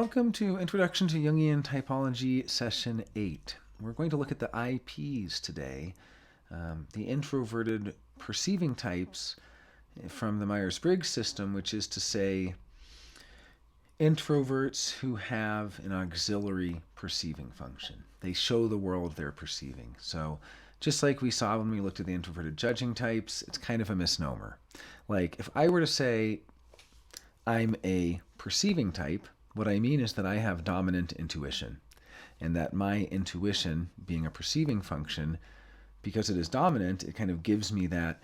Welcome to Introduction to Jungian Typology, Session 8. We're going to look at the IPs today, the introverted perceiving types from the Myers-Briggs system, which is to say introverts who have an auxiliary perceiving function. They show the world they're perceiving. So just like we saw when we looked at the introverted judging types, it's kind of a misnomer. Like if I were to say I'm a perceiving type, what I mean is that I have dominant intuition, and that my intuition, being a perceiving function, because it is dominant, it kind of gives me that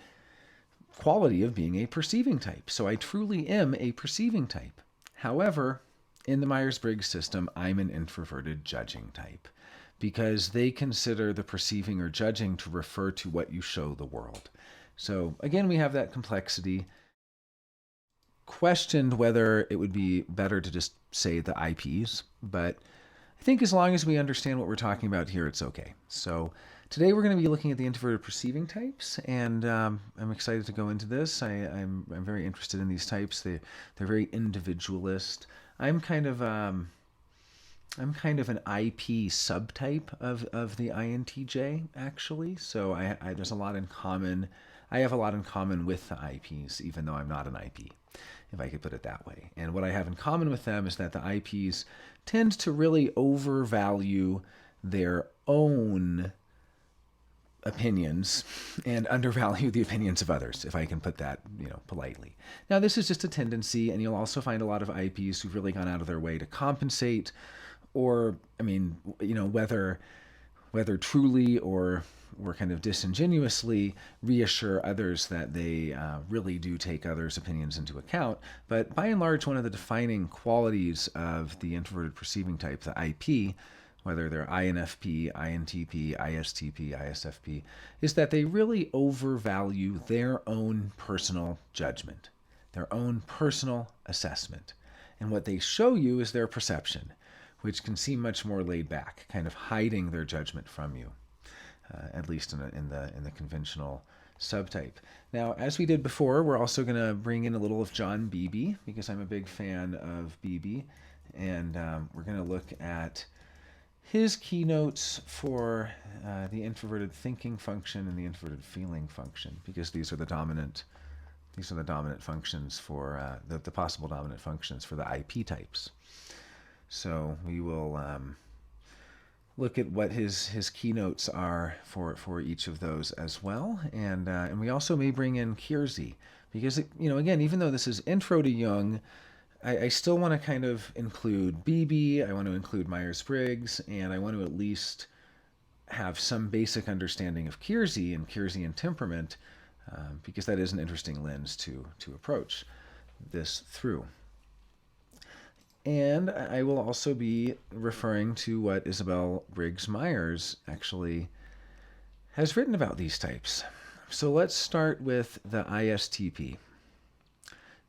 quality of being a perceiving type. So I truly am a perceiving type. However, in the Myers-Briggs system, I'm an introverted judging type, because they consider the perceiving or judging to refer to what you show the world. So again, we have that complexity. Questioned whether it would be better to just say the IPs, but I think as long as we understand what we're talking about here, it's okay. So today we're going to be looking at the introverted perceiving types, and I'm excited to go into this. I'm very interested in these types. They're very individualist. I'm kind of an IP subtype of the INTJ, actually. So there's a lot in common. I have a lot in common with the IPs, even though I'm not an IP, if I could put it that way. And what I have in common with them is that the IPs tend to really overvalue their own opinions and undervalue the opinions of others, if I can put that, politely. Now, this is just a tendency, and you'll also find a lot of IPs who've really gone out of their way to compensate, or, whether truly or kind of disingenuously reassure others that they really do take others' opinions into account. But by and large, one of the defining qualities of the introverted perceiving type, the IP, whether they're INFP, INTP, ISTP, ISFP, is that they really overvalue their own personal judgment, their own personal assessment. And what they show you is their perception, which can seem much more laid back, kind of hiding their judgment from you, at least in the conventional subtype. Now, as we did before, we're also going to bring in a little of John Beebe, because I'm a big fan of Beebe, and we're going to look at his keynotes for the introverted thinking function and the introverted feeling function, because these are the dominant functions for the possible dominant functions for the IP types. So we will look at what his keynotes are for each of those as well, and we also may bring in Kiersey, because again, even though this is intro to Jung, I still want to kind of include Beebe, I want to include Myers-Briggs, and I want to at least have some basic understanding of Kiersey and temperament, because that is an interesting lens to approach this through. And I will also be referring to what Isabel Briggs Myers actually has written about these types. So let's start with the ISTP.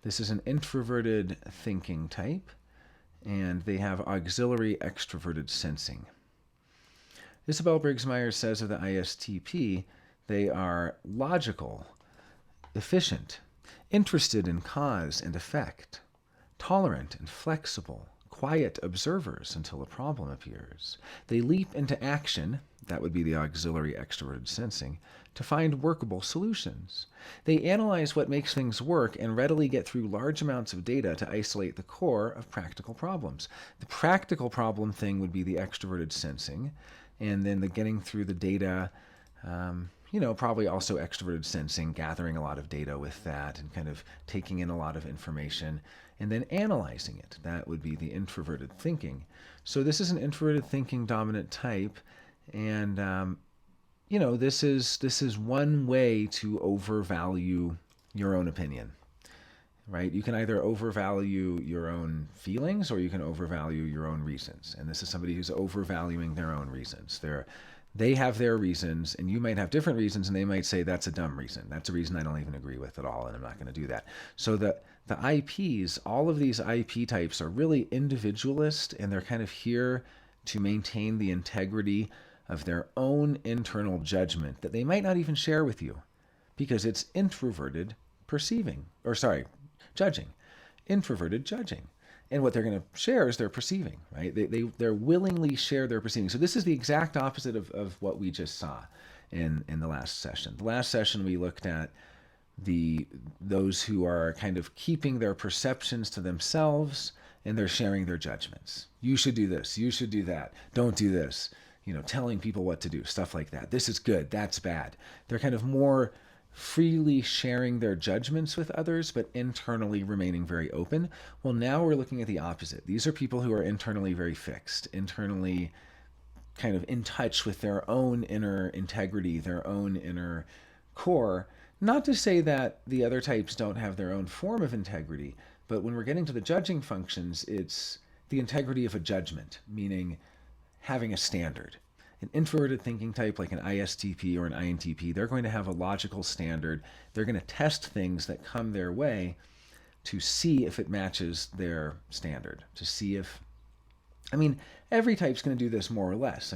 This is an introverted thinking type, and they have auxiliary extroverted sensing. Isabel Briggs Myers says of the ISTP, they are logical, efficient, interested in cause and effect, tolerant and flexible, quiet observers until a problem appears. They leap into action, that would be the auxiliary extroverted sensing, to find workable solutions. They analyze what makes things work and readily get through large amounts of data to isolate the core of practical problems. The practical problem thing would be the extroverted sensing, and then the getting through the data, probably also extroverted sensing, gathering a lot of data with that and kind of taking in a lot of information and then analyzing it. That would be the introverted thinking. So this is an introverted thinking dominant type, and this is one way to overvalue your own opinion, right? You can either overvalue your own feelings or you can overvalue your own reasons. And this is somebody who's overvaluing their own reasons. They have their reasons, and you might have different reasons, and they might say, that's a dumb reason. That's a reason I don't even agree with at all, and I'm not going to do that. So the IPs, all of these IP types are really individualist, and they're kind of here to maintain the integrity of their own internal judgment that they might not even share with you, because it's introverted judging. Introverted judging. And what they're going to share is their perceiving, right? They're willingly share their perceiving. So this is the exact opposite of what we just saw in the last session. The last session we looked at those who are kind of keeping their perceptions to themselves and they're sharing their judgments. You should do this. You should do that. Don't do this. Telling people what to do, stuff like that. This is good. That's bad. They're kind of more freely sharing their judgments with others, but internally remaining very open. Well, now we're looking at the opposite. These are people who are internally very fixed, internally kind of in touch with their own inner integrity, their own inner core. Not to say that the other types don't have their own form of integrity, but when we're getting to the judging functions, it's the integrity of a judgment, meaning having a standard. An introverted thinking type like an ISTP or an INTP, they're going to have a logical standard. They're going to test things that come their way to see if it matches their standard, to see if, every type's going to do this more or less.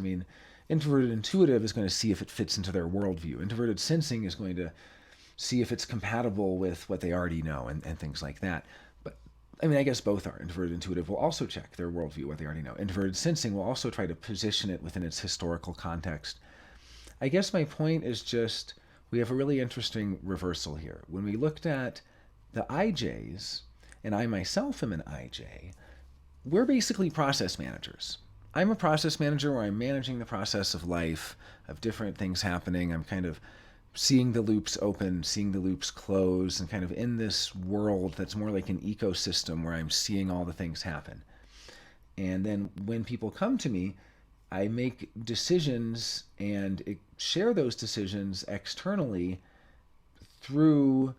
Introverted intuitive is going to see if it fits into their worldview. Introverted sensing is going to see if it's compatible with what they already know and things like that. But I guess both are. Introverted intuitive will also check their worldview, what they already know. Introverted sensing will also try to position it within its historical context. I guess my point is just we have a really interesting reversal here. When we looked at the IJs, and I myself am an IJ, we're basically process managers. I'm a process manager where I'm managing the process of life, of different things happening. I'm kind of seeing the loops open, seeing the loops close, and kind of in this world that's more like an ecosystem where I'm seeing all the things happen. And then when people come to me, I make decisions and share those decisions externally through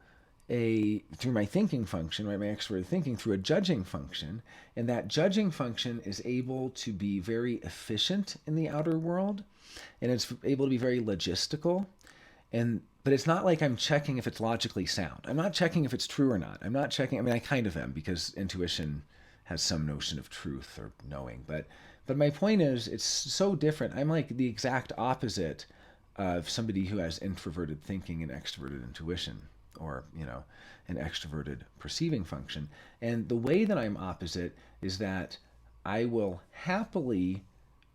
my thinking function, right? My extroverted thinking through a judging function. And that judging function is able to be very efficient in the outer world, and it's able to be very logistical. But it's not like I'm checking if it's logically sound. I'm not checking if it's true or not. I'm not checking. I kind of am, because intuition has some notion of truth or knowing. But my point is, it's so different. I'm like the exact opposite of somebody who has introverted thinking and extroverted intuition, or an extroverted perceiving function. And the way that I'm opposite is that I will happily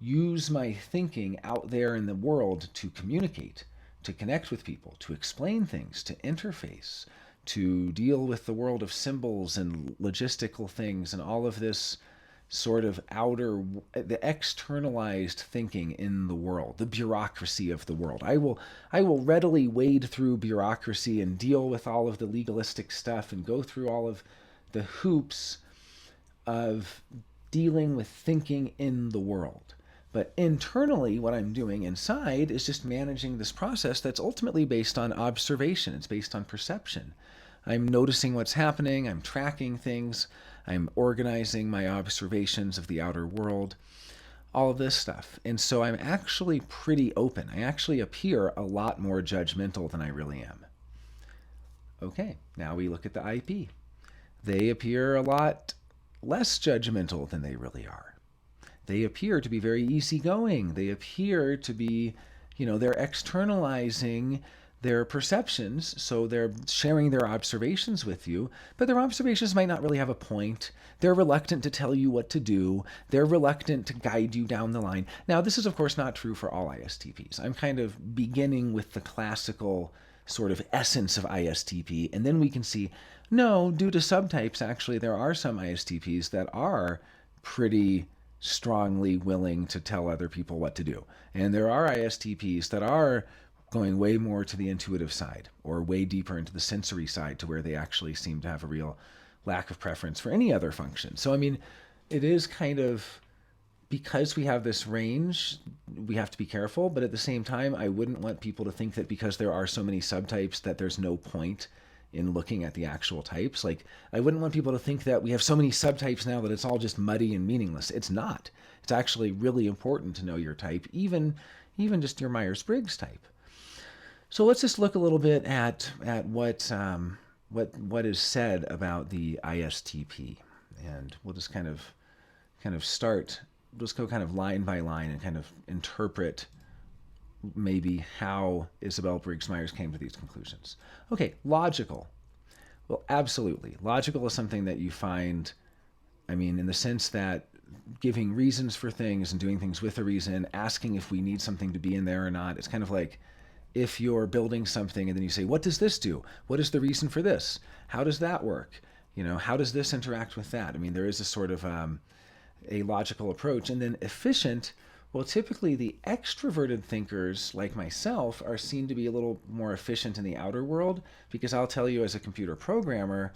use my thinking out there in the world to communicate, to connect with people, to explain things, to interface, to deal with the world of symbols and logistical things and all of this sort of the externalized thinking in the world, the bureaucracy of the world. I will readily wade through bureaucracy and deal with all of the legalistic stuff and go through all of the hoops of dealing with thinking in the world. But internally, what I'm doing inside is just managing this process that's ultimately based on observation. It's based on perception. I'm noticing what's happening. I'm tracking things. I'm organizing my observations of the outer world, all of this stuff. And so I'm actually pretty open. I actually appear a lot more judgmental than I really am. Okay, now we look at the IP. They appear a lot less judgmental than they really are. They appear to be very easygoing. They appear to be, they're externalizing their perceptions, so they're sharing their observations with you, but their observations might not really have a point. They're reluctant to tell you what to do. They're reluctant to guide you down the line. Now, this is, of course, not true for all ISTPs. I'm kind of beginning with the classical sort of essence of ISTP, and then we can see, no, due to subtypes, actually, there are some ISTPs that are pretty strongly willing to tell other people what to do. And there are ISTPs that are going way more to the intuitive side or way deeper into the sensory side, to where they actually seem to have a real lack of preference for any other function. So, it is kind of, because we have this range, we have to be careful, but at the same time, I wouldn't want people to think that because there are so many subtypes that there's no point in looking at the actual types. Like, I wouldn't want people to think that we have so many subtypes now that it's all just muddy and meaningless. It's not. It's actually really important to know your type, even just your Myers-Briggs type. So let's just look a little bit at what is said about the ISTP, and we'll just kind of start. Just go kind of line by line and kind of interpret maybe how Isabel Briggs Myers came to these conclusions. Okay, logical. Well, absolutely. Logical is something that you find I mean, in the sense that giving reasons for things and doing things with a reason, asking if we need something to be in there or not. It's kind of like if you're building something and then you say, what does this do? What is the reason for this? How does that work? How does this interact with that? I mean, there is a sort of a logical approach. And then efficient, well, typically the extroverted thinkers like myself are seen to be a little more efficient in the outer world, because I'll tell you, as a computer programmer,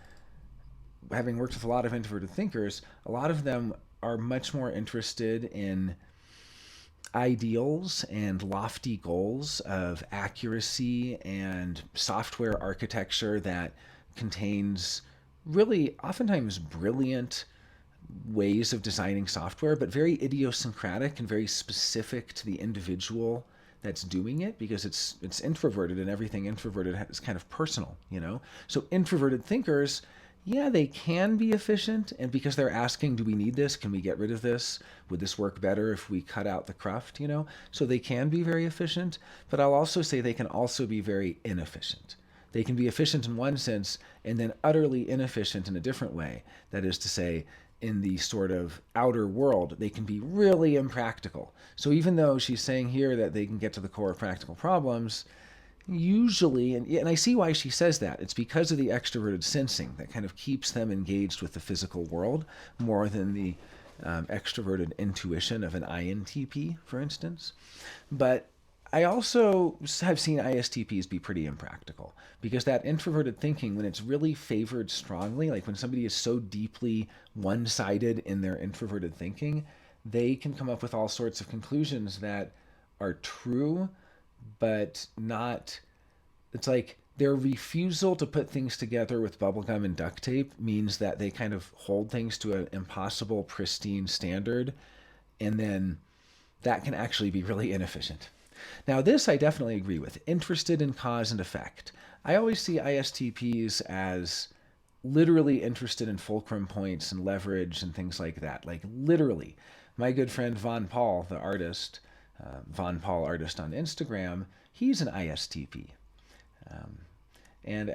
having worked with a lot of introverted thinkers, a lot of them are much more interested in ideals and lofty goals of accuracy and software architecture that contains really oftentimes brilliant ways of designing software, but very idiosyncratic and very specific to the individual that's doing it, because it's introverted, and everything introverted is kind of personal. So introverted thinkers, yeah, they can be efficient, and because they're asking, do we need this? Can we get rid of this? Would this work better if we cut out the cruft? So they can be very efficient, but I'll also say they can also be very inefficient. They can be efficient in one sense and then utterly inefficient in a different way. That is to say, in the sort of outer world, they can be really impractical. So even though she's saying here that they can get to the core of practical problems, usually, and I see why she says that, it's because of the extroverted sensing that kind of keeps them engaged with the physical world more than the extroverted intuition of an INTP, for instance. But I also have seen ISTPs be pretty impractical, because that introverted thinking, when it's really favored strongly, like when somebody is so deeply one-sided in their introverted thinking, they can come up with all sorts of conclusions that are true, but not, it's like their refusal to put things together with bubblegum and duct tape means that they kind of hold things to an impossible, pristine standard, and then that can actually be really inefficient. Now, this I definitely agree with. Interested in cause and effect. I always see ISTPs as literally interested in fulcrum points and leverage and things like that. Like literally. My good friend Von Paul, the artist, Von Paul Artist on Instagram, he's an ISTP. And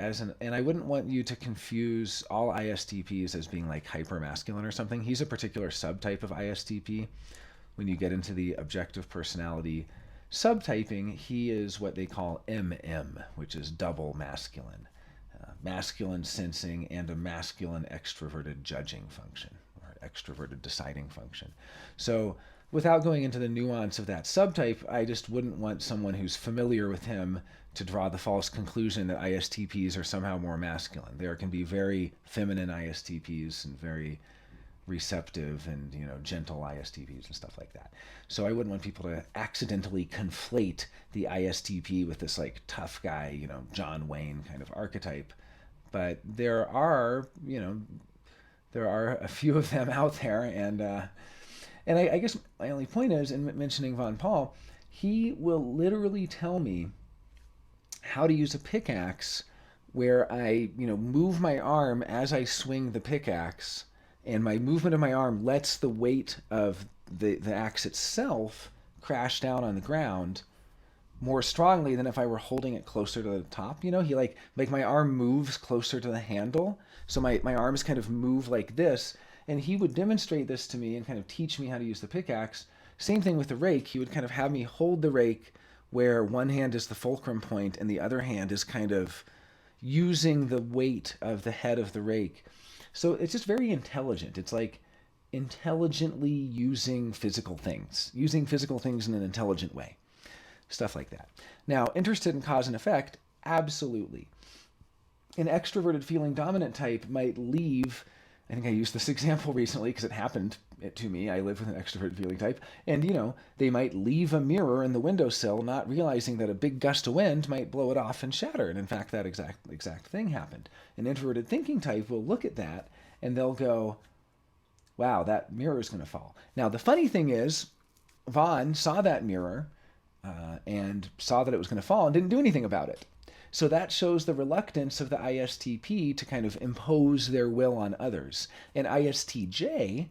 I wouldn't want you to confuse all ISTPs as being like hypermasculine or something. He's a particular subtype of ISTP. When you get into the objective personality subtyping, he is what they call MM, which is double masculine. Masculine sensing and a masculine extroverted judging function, or extroverted deciding function. So without going into the nuance of that subtype, I just wouldn't want someone who's familiar with him to draw the false conclusion that ISTPs are somehow more masculine. There can be very feminine ISTPs and very receptive and gentle ISTPs and stuff like that. So I wouldn't want people to accidentally conflate the ISTP with this like tough guy, John Wayne kind of archetype. But there are a few of them out there, and I guess my only point is, in mentioning Von Paul, he will literally tell me how to use a pickaxe where I move my arm as I swing the pickaxe, and my movement of my arm lets the weight of the axe itself crash down on the ground more strongly than if I were holding it closer to the top. He like my arm moves closer to the handle, so my arms kind of move like this, and he would demonstrate this to me and kind of teach me how to use the pickaxe. Same thing with the rake. He would kind of have me hold the rake where one hand is the fulcrum point and the other hand is kind of using the weight of the head of the rake. So it's just very intelligent. It's like intelligently using physical things in an intelligent way. Stuff like that. Now, interested in cause and effect, absolutely. An extroverted feeling dominant type might leave, I think I used this example recently because it happened to me. I live with an extroverted feeling type. And, they might leave a mirror in the windowsill not realizing that a big gust of wind might blow it off and shatter. And in fact, that exact thing happened. An introverted thinking type will look at that and they'll go, wow, that mirror is going to fall. Now, the funny thing is, Vaughn saw that mirror and saw that it was going to fall and didn't do anything about it. So that shows the reluctance of the ISTP to kind of impose their will on others. And ISTJ,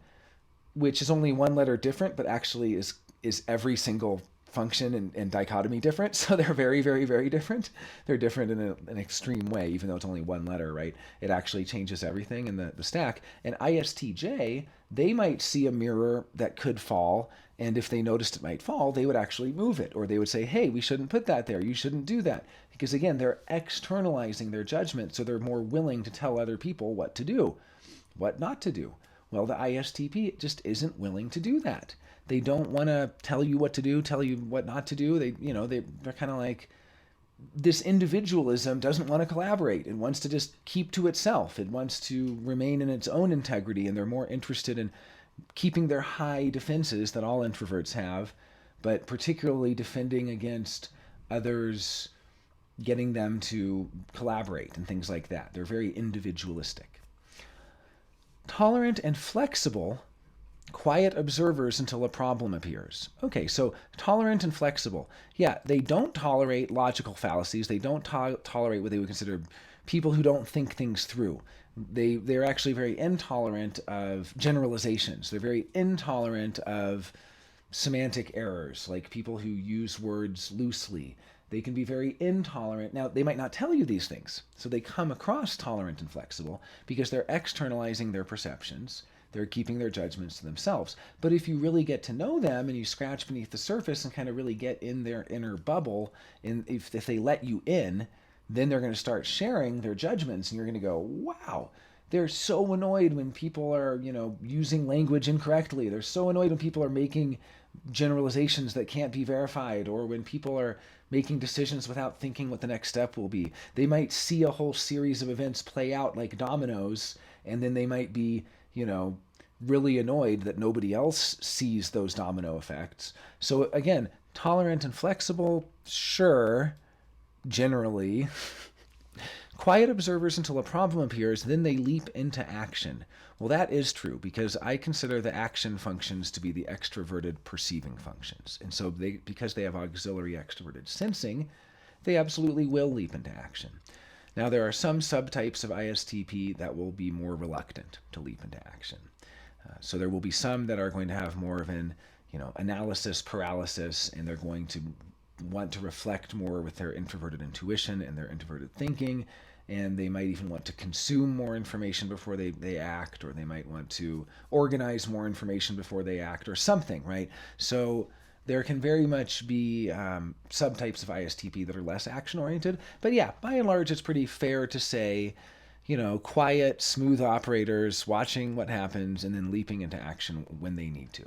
which is only one letter different, but actually is every single function and dichotomy different. So they're very, very, very different. They're different in an extreme way, even though it's only one letter, right? It actually changes everything in the stack. And ISTJ, they might see a mirror that could fall. And if they noticed it might fall, they would actually move it. Or they would say, hey, we shouldn't put that there. You shouldn't do that. Because again, they're externalizing their judgment. So they're more willing to tell other people what to do, what not to do. Well, the ISTP just isn't willing to do that. They don't want to tell you what to do, tell you what not to do. They're kind of like, this individualism doesn't want to collaborate. It wants to just keep to itself. It wants to remain in its own integrity, and they're more interested in keeping their high defenses that all introverts have, but particularly defending against others, getting them to collaborate and things like that. They're very individualistic. Tolerant and flexible, quiet observers until a problem appears. Okay, so tolerant and flexible. Yeah, they don't tolerate logical fallacies. They don't tolerate what they would consider people who don't think things through. They're actually very intolerant of generalizations. They're very intolerant of semantic errors, like people who use words loosely. They can be very intolerant. Now, they might not tell you these things, so they come across tolerant and flexible because they're externalizing their perceptions. They're keeping their judgments to themselves. But if you really get to know them and you scratch beneath the surface and kind of really get in their inner bubble, and if they let you in, then they're going to start sharing their judgments, and you're going to go, wow, they're so annoyed when people are, using language incorrectly. They're so annoyed when people are making generalizations that can't be verified, or when people are making decisions without thinking what the next step will be. They might see a whole series of events play out like dominoes, and then they might be, really annoyed that nobody else sees those domino effects. So again, tolerant and flexible, sure, generally. Quiet observers until a problem appears, then they leap into action. Well, that is true, because I consider the action functions to be the extroverted perceiving functions. And so because they have auxiliary extroverted sensing, they absolutely will leap into action. Now, there are some subtypes of ISTP that will be more reluctant to leap into action. So there will be some that are going to have more of an, analysis paralysis, and they're going to want to reflect more with their introverted intuition and their introverted thinking, and they might even want to consume more information before they act, or they might want to organize more information before they act, or something, right? So there can very much be subtypes of ISTP that are less action-oriented, but yeah, by and large, it's pretty fair to say, quiet, smooth operators watching what happens and then leaping into action when they need to.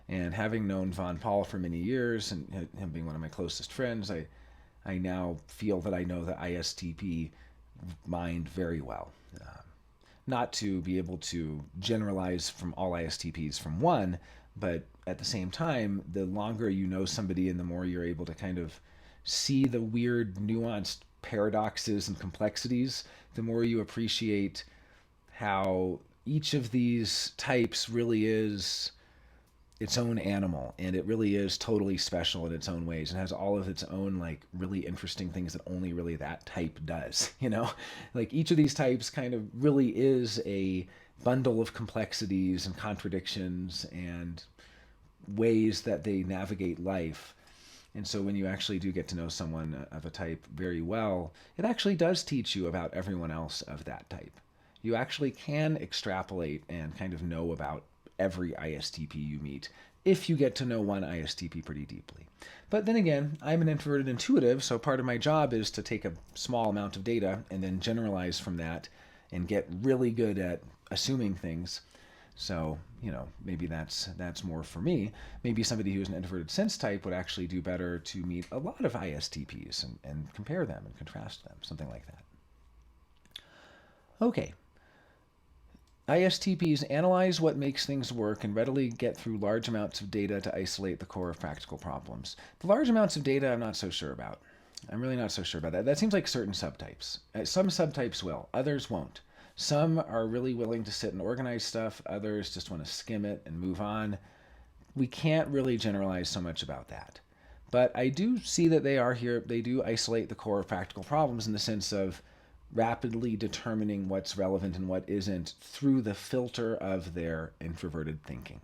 And having known Von Paul for many years, and him being one of my closest friends, I now feel that I know the ISTP mind very well. Not to be able to generalize from all ISTPs from one, but at the same time, the longer you know somebody and the more you're able to kind of see the weird, nuanced paradoxes and complexities, the more you appreciate how each of these types really is its own animal, and it really is totally special in its own ways, and has all of its own really interesting things that only really that type does. Each of these types kind of really is a bundle of complexities and contradictions and ways that they navigate life. And so when you actually do get to know someone of a type very well, it actually does teach you about everyone else of that type. You actually can extrapolate and kind of know about every ISTP you meet if you get to know one ISTP pretty deeply. But then again, I'm an introverted intuitive, so part of my job is to take a small amount of data and then generalize from that and get really good at assuming things. So, maybe that's more for me. Maybe somebody who's an introverted sense type would actually do better to meet a lot of ISTPs and compare them and contrast them, something like that. Okay. ISTPs analyze what makes things work and readily get through large amounts of data to isolate the core of practical problems. The large amounts of data I'm not so sure about. I'm really not so sure about that. That seems like certain subtypes. Some subtypes will, others won't. Some are really willing to sit and organize stuff. Others just want to skim it and move on. We can't really generalize so much about that. But I do see that they do isolate the core of practical problems in the sense of rapidly determining what's relevant and what isn't through the filter of their introverted thinking.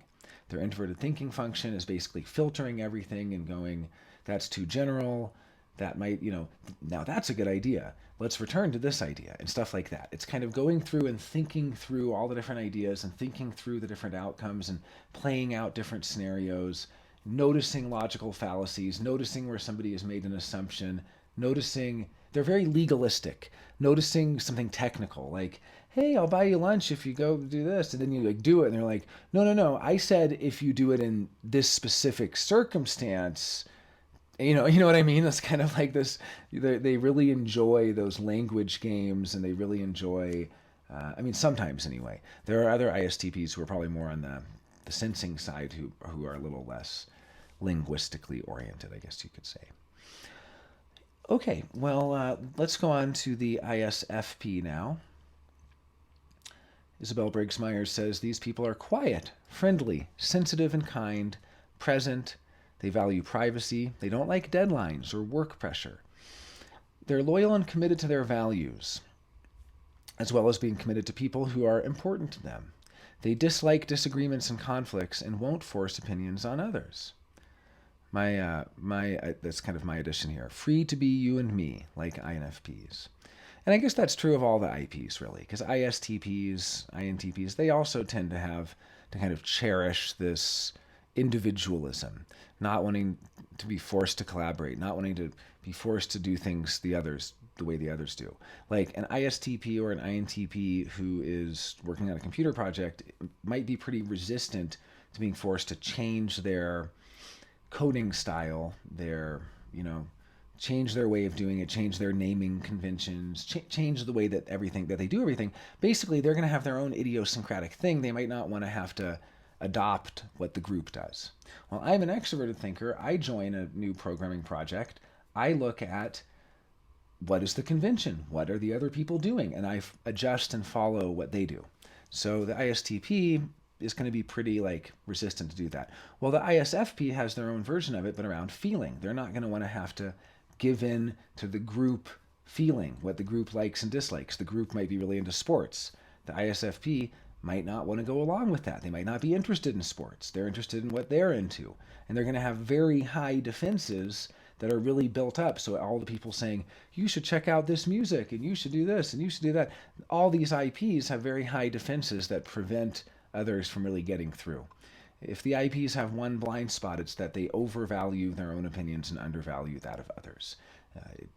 Their introverted thinking function is basically filtering everything and going, that's too general. That might, now that's a good idea. Let's return to this idea and stuff like that. It's kind of going through and thinking through all the different ideas and thinking through the different outcomes and playing out different scenarios, noticing logical fallacies, noticing where somebody has made an assumption, noticing they're very legalistic, noticing something technical like, hey, I'll buy you lunch if you go do this, and then you like do it, and they're like, no, I said if you do it in this specific circumstance. You know what I mean? That's kind of like this. They really enjoy those language games, and they really enjoy. Sometimes anyway. There are other ISTPs who are probably more on the sensing side, who are a little less linguistically oriented, I guess you could say. Okay, well, let's go on to the ISFP now. Isabel Briggs Myers says these people are quiet, friendly, sensitive and kind, present. They value privacy. They don't like deadlines or work pressure. They're loyal and committed to their values, as well as being committed to people who are important to them. They dislike disagreements and conflicts and won't force opinions on others. That's kind of my addition here. Free to be you and me, like INFPs. And I guess that's true of all the IPs, really, because ISTPs, INTPs, they also tend to kind of cherish this individualism, not wanting to be forced to collaborate, not wanting to be forced to do things the way the others do. Like an ISTP or an INTP who is working on a computer project might be pretty resistant to being forced to change their coding style, change their way of doing it, change their naming conventions, change the way that they do everything. Basically, they're going to have their own idiosyncratic thing. They might not want to have to adopt what the group does. Well, I'm an extroverted thinker. I join a new programming project. I look at what is the convention? What are the other people doing? And I adjust and follow what they do. So the ISTP is going to be pretty resistant to do that. Well, the ISFP has their own version of it, but around feeling. They're not going to want to have to give in to the group feeling, what the group likes and dislikes. The group might be really into sports. The ISFP might not want to go along with that. They might not be interested in sports. They're interested in what they're into. And they're going to have very high defenses that are really built up. So all the people saying, you should check out this music, and you should do this, and you should do that. All these IPs have very high defenses that prevent others from really getting through. If the IPs have one blind spot, it's that they overvalue their own opinions and undervalue that of others.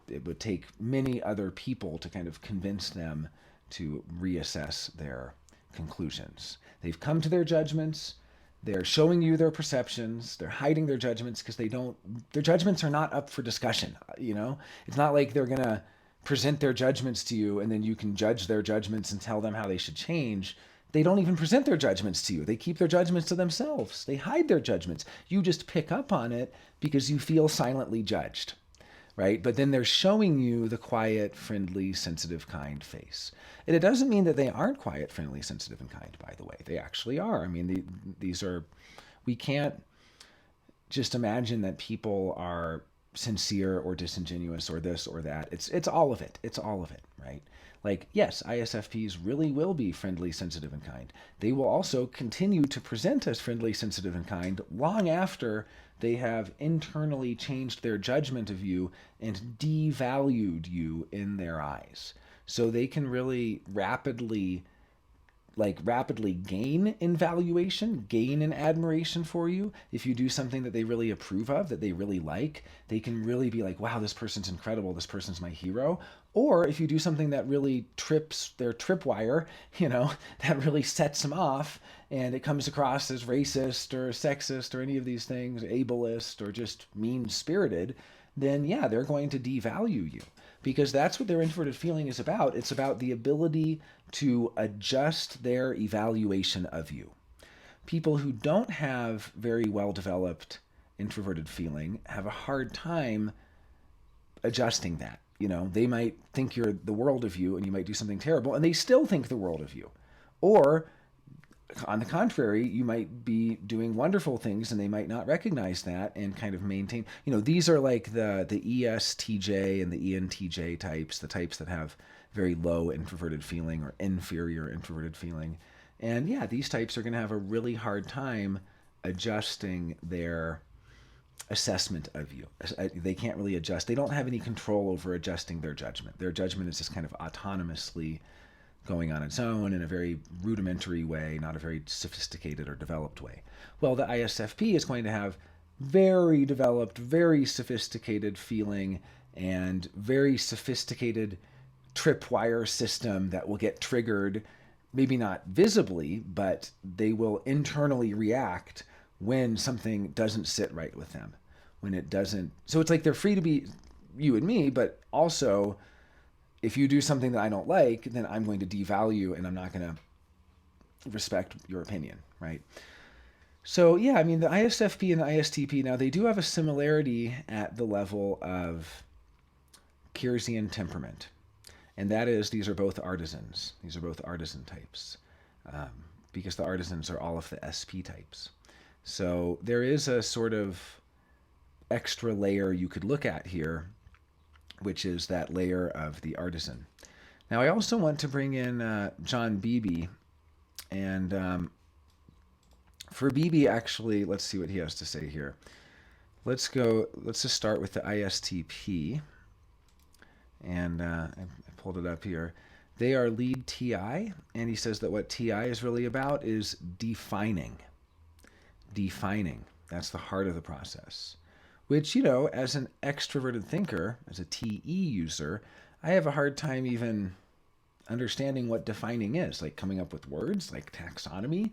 It would take many other people to kind of convince them to reassess their conclusions. They've come to their judgments. They're showing you their perceptions. They're hiding their judgments because their judgments are not up for discussion. It's not like they're going to present their judgments to you and then you can judge their judgments and tell them how they should change. They don't even present their judgments to you. They keep their judgments to themselves. They hide their judgments. You just pick up on it because you feel silently judged, right? But then they're showing you the quiet, friendly, sensitive, kind face. And it doesn't mean that they aren't quiet, friendly, sensitive, and kind, by the way. They actually are. I mean, we can't just imagine that people are sincere or disingenuous or this or that. It's all of it. It's all of it, right? Yes, ISFPs really will be friendly, sensitive, and kind. They will also continue to present as friendly, sensitive, and kind long after they have internally changed their judgment of you and devalued you in their eyes. So they can really rapidly gain in valuation, gain in admiration for you. If you do something that they really approve of, that they really like, they can really be like, wow, this person's incredible, this person's my hero. Or if you do something that really trips their tripwire, that really sets them off, and it comes across as racist or sexist or any of these things, ableist or just mean-spirited, then yeah, they're going to devalue you. Because that's what their introverted feeling is about. It's about the ability to adjust their evaluation of you. People who don't have very well-developed introverted feeling have a hard time adjusting that. They might think you're the world of you and you might do something terrible and they still think the world of you. Or on the contrary, you might be doing wonderful things and they might not recognize that and kind of maintain. These are like the ESTJ and the ENTJ types, the types that have very low introverted feeling or inferior introverted feeling. And yeah, these types are going to have a really hard time adjusting their assessment of you. They can't really adjust. They don't have any control over adjusting their judgment. Their judgment is just kind of autonomously going on its own in a very rudimentary way, not a very sophisticated or developed way. Well, the ISFP is going to have very developed, very sophisticated feeling and very sophisticated tripwire system that will get triggered, maybe not visibly, but they will internally react when something doesn't sit right with them, when it doesn't. So it's like they're free to be you and me, but also if you do something that I don't like, then I'm going to devalue and I'm not going to respect your opinion, right? So yeah, I mean, the ISFP and the ISTP, now they do have a similarity at the level of Kiersian temperament. And that is, these are both artisans. These are both artisan types, because the artisans are all of the SP types. So there is a sort of extra layer you could look at here, which is that layer of the artisan. Now, I also want to bring in John Beebe. And for Beebe, actually, let's see what he has to say here. Let's just start with the ISTP. And I pulled it up here. They are lead TI, and he says that what TI is really about is defining. Defining. That's the heart of the process. Which, you know, as an extroverted thinker, as a TE user, I have a hard time even understanding what defining is, like coming up with words, like taxonomy,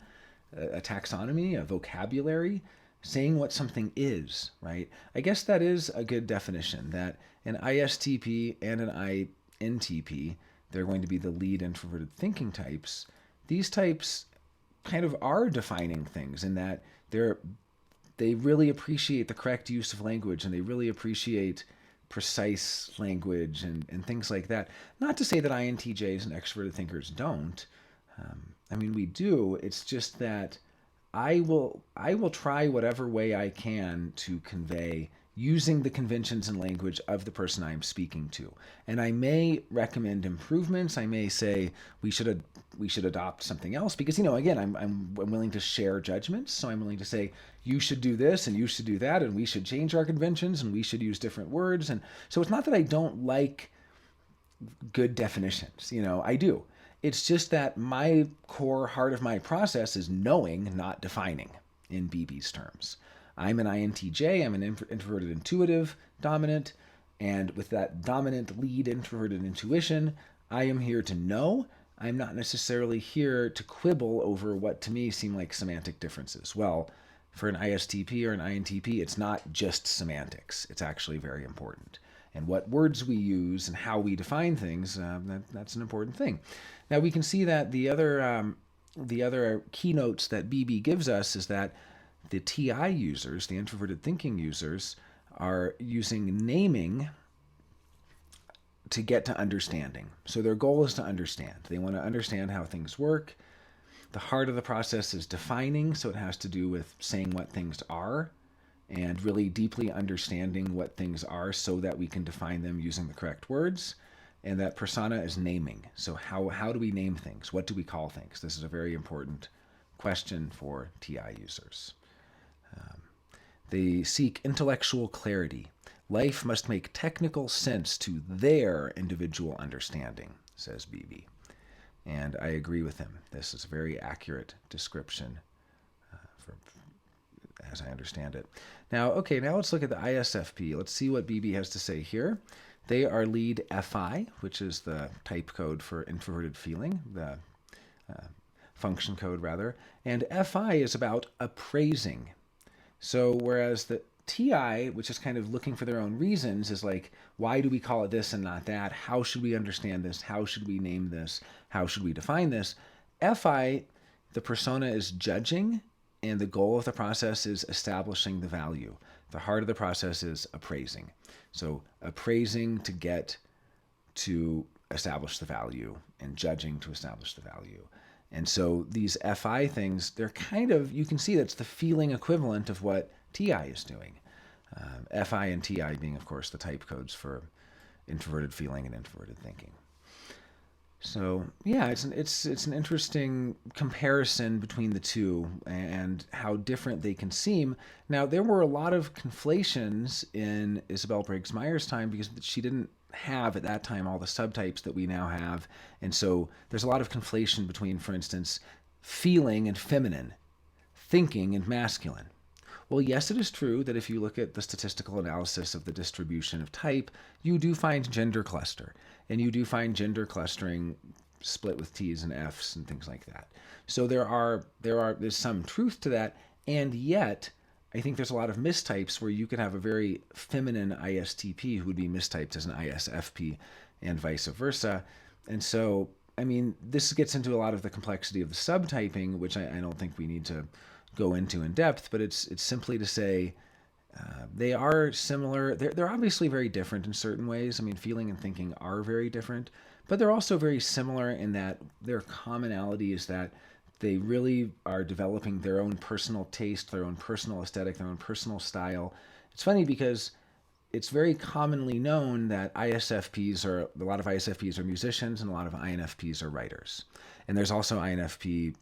a vocabulary, saying what something is, right? I guess that is a good definition, that an ISTP and an INTP, they're going to be the lead introverted thinking types. These types kind of are defining things in that they really appreciate the correct use of language, and they really appreciate precise language and things like that. Not to say that INTJs and extroverted thinkers don't. I mean, we do. It's just that I will try whatever way I can to convey using the conventions and language of the person I'm speaking to. And I may recommend improvements. I may say we should adopt something else because, you know, again, I'm willing to share judgments. So I'm willing to say you should do this and you should do that, and we should change our conventions and we should use different words. And so it's not that I don't like good definitions. You know, I do. It's just that my core heart of my process is knowing, not defining, in BB's terms. I'm an INTJ, I'm an introverted intuitive dominant, and with that dominant lead introverted intuition, I am here to know. I'm not necessarily here to quibble over what to me seem like semantic differences. Well, for an ISTP or an INTP, it's not just semantics. It's actually very important. And what words we use and how we define things, that's an important thing. Now, we can see that the other keynotes that BB gives us is that the TI users, the introverted thinking users, are using naming to get to understanding. So their goal is to understand. They want to understand how things work. The heart of the process is defining, so it has to do with saying what things are and really deeply understanding what things are so that we can define them using the correct words. And that persona is naming. So how do we name things? What do we call things? This is a very important question for TI users. They seek intellectual clarity. Life must make technical sense to their individual understanding, says BB. And I agree with him. This is a very accurate description as I understand it. Now let's look at the ISFP. Let's see what BB has to say here. They are lead FI, which is the type code for introverted feeling, the function code rather. And FI is about appraising. So whereas the TI, which is kind of looking for their own reasons, is like, why do we call it this and not that? How should we understand this? How should we name this? How should we define this? FI, the persona is judging, and the goal of the process is establishing the value. The heart of the process is appraising. So appraising to get to establish the value and judging to establish the value. And so these FI things, they're kind of, you can see that's the feeling equivalent of what TI is doing. FI and TI being, of course, the type codes for introverted feeling and introverted thinking. So yeah, it's an interesting comparison between the two and how different they can seem. Now there were a lot of conflations in Isabel Briggs Myers' time because she didn't have at that time all the subtypes that we now have, and so there's a lot of conflation between, for instance, feeling and feminine, thinking and masculine. Well, yes, it is true that if you look at the statistical analysis of the distribution of type, you do find gender cluster, and you do find gender clustering split with T's and F's and things like that. So there's some truth to that, and yet I think there's a lot of mistypes where you could have a very feminine ISTP who would be mistyped as an ISFP, and vice versa. And so, I mean, this gets into a lot of the complexity of the subtyping, which I don't think we need to go into in depth, but it's simply to say they are similar. They're obviously very different in certain ways. I mean, feeling and thinking are very different, but they're also very similar in that their commonality is that they really are developing their own personal taste, their own personal aesthetic, their own personal style. It's funny because it's very commonly known that a lot of ISFPs are musicians and a lot of INFPs are writers. And there's also INFP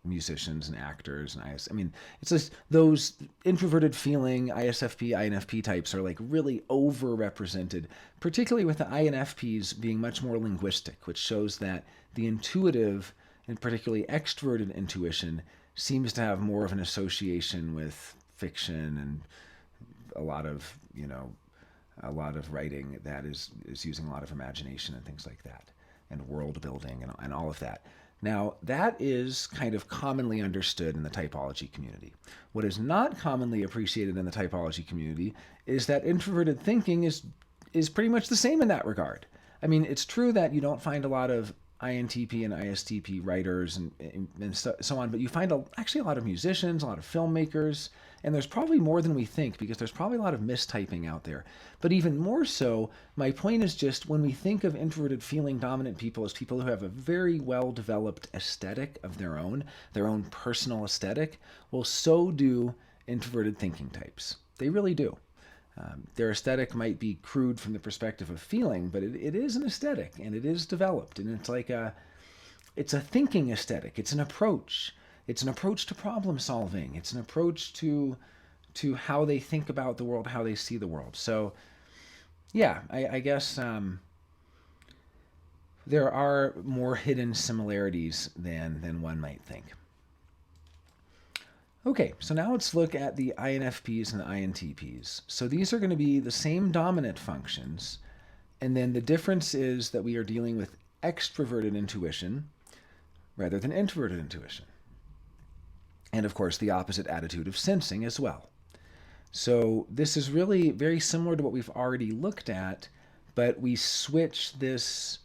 musicians and actors and I mean, it's just those introverted feeling ISFP, INFP types are like really overrepresented, particularly with the INFPs being much more linguistic, which shows that the intuitive and particularly extroverted intuition seems to have more of an association with fiction and a lot of, a lot of writing that is using a lot of imagination and things like that, and world building and all of that. Now, that is kind of commonly understood in the typology community. What is not commonly appreciated in the typology community is that introverted thinking is pretty much the same in that regard. I mean, it's true that you don't find a lot of INTP and ISTP writers and so on, but you find actually a lot of musicians, a lot of filmmakers, and there's probably more than we think because there's probably a lot of mistyping out there. But even more so, my point is just when we think of introverted feeling dominant people as people who have a very well developed aesthetic of their own personal aesthetic, well, so do introverted thinking types. They really do. Their aesthetic might be crude from the perspective of feeling, but it is an aesthetic and it is developed, and it's a thinking aesthetic. It's an approach. It's an approach to problem solving. It's an approach to how they think about the world, how they see the world. So, yeah, I guess there are more hidden similarities than one might think. Okay, so now let's look at the INFPs and the INTPs. So these are going to be the same dominant functions, and then the difference is that we are dealing with extroverted intuition rather than introverted intuition. And of course, the opposite attitude of sensing as well. So this is really very similar to what we've already looked at, but we switch this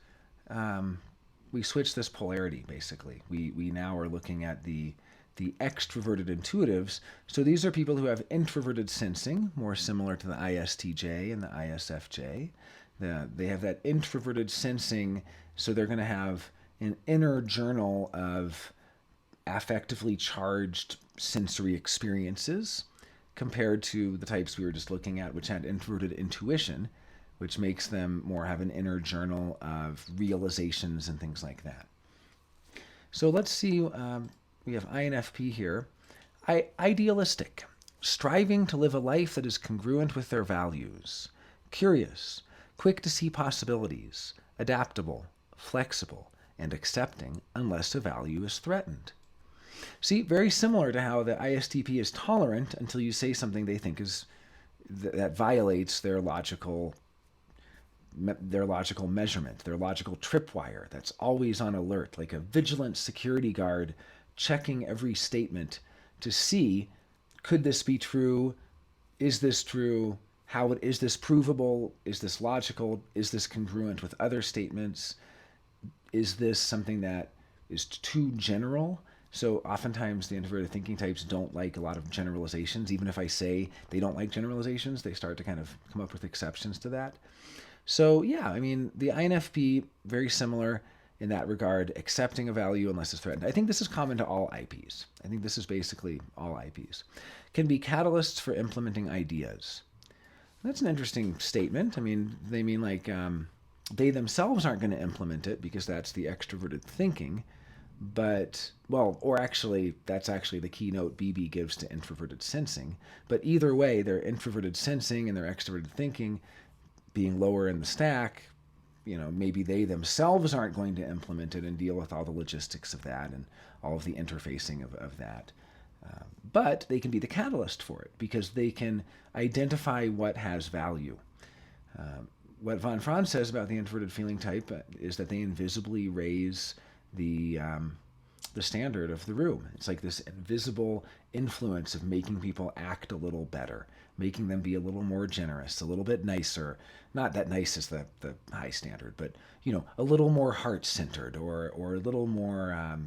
polarity basically. We now are looking at the extroverted intuitives. So these are people who have introverted sensing, more similar to the ISTJ and the ISFJ. They have that introverted sensing, so they're going to have an inner journal of affectively charged sensory experiences compared to the types we were just looking at, which had introverted intuition, which makes them more have an inner journal of realizations and things like that. So let's see, we have INFP here. Idealistic, striving to live a life that is congruent with their values. Curious, quick to see possibilities, adaptable, flexible, and accepting unless a value is threatened. See, very similar to how the ISTP is tolerant until you say something they think is that violates their logical measurement, their logical tripwire that's always on alert, like a vigilant security guard checking every statement to see, could this be true? Is this true? Is this provable? Is this logical? Is this congruent with other statements? Is this something that is too general? So oftentimes the introverted thinking types don't like a lot of generalizations. Even if I say they don't like generalizations, they start to kind of come up with exceptions to that. So yeah, I mean, the INFP, very similar in that regard, accepting a value unless it's threatened. I think this is common to all IPs. I think this is basically all IPs. Can be catalysts for implementing ideas. That's an interesting statement. I mean, they mean like they themselves aren't going to implement it because that's the extroverted thinking. But, well, or actually, that's actually the keynote BB gives to introverted sensing. But either way, their introverted sensing and their extroverted thinking being lower in the stack, maybe they themselves aren't going to implement it and deal with all the logistics of that and all of the interfacing of that. But they can be the catalyst for it because they can identify what has value. What von Franz says about the introverted feeling type is that they invisibly raise the standard of the room. It's like this invisible influence of making people act a little better, making them be a little more generous, a little bit nicer. Not that nice is the high standard, but a little more heart-centered or a little more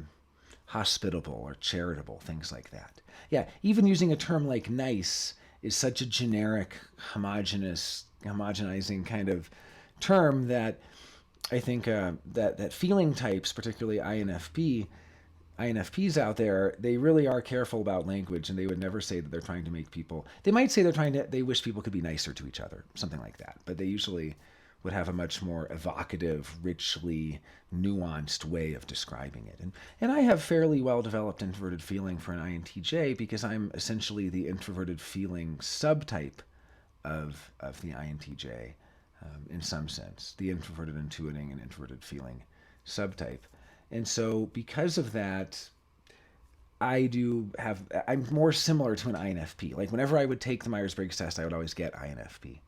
hospitable or charitable, things like that. Yeah, even using a term like nice is such a generic, homogenizing kind of term that I think that feeling types, particularly INFPs out there, they really are careful about language, and they would never say that they're trying to make people. They might say they wish people could be nicer to each other, something like that. But they usually would have a much more evocative, richly nuanced way of describing it. And I have fairly well-developed introverted feeling for an INTJ because I'm essentially the introverted feeling subtype of the INTJ in some sense, the introverted intuiting and introverted feeling subtype. And so because of that, I'm more similar to an INFP. Like whenever I would take the Myers-Briggs test, I would always get INFP.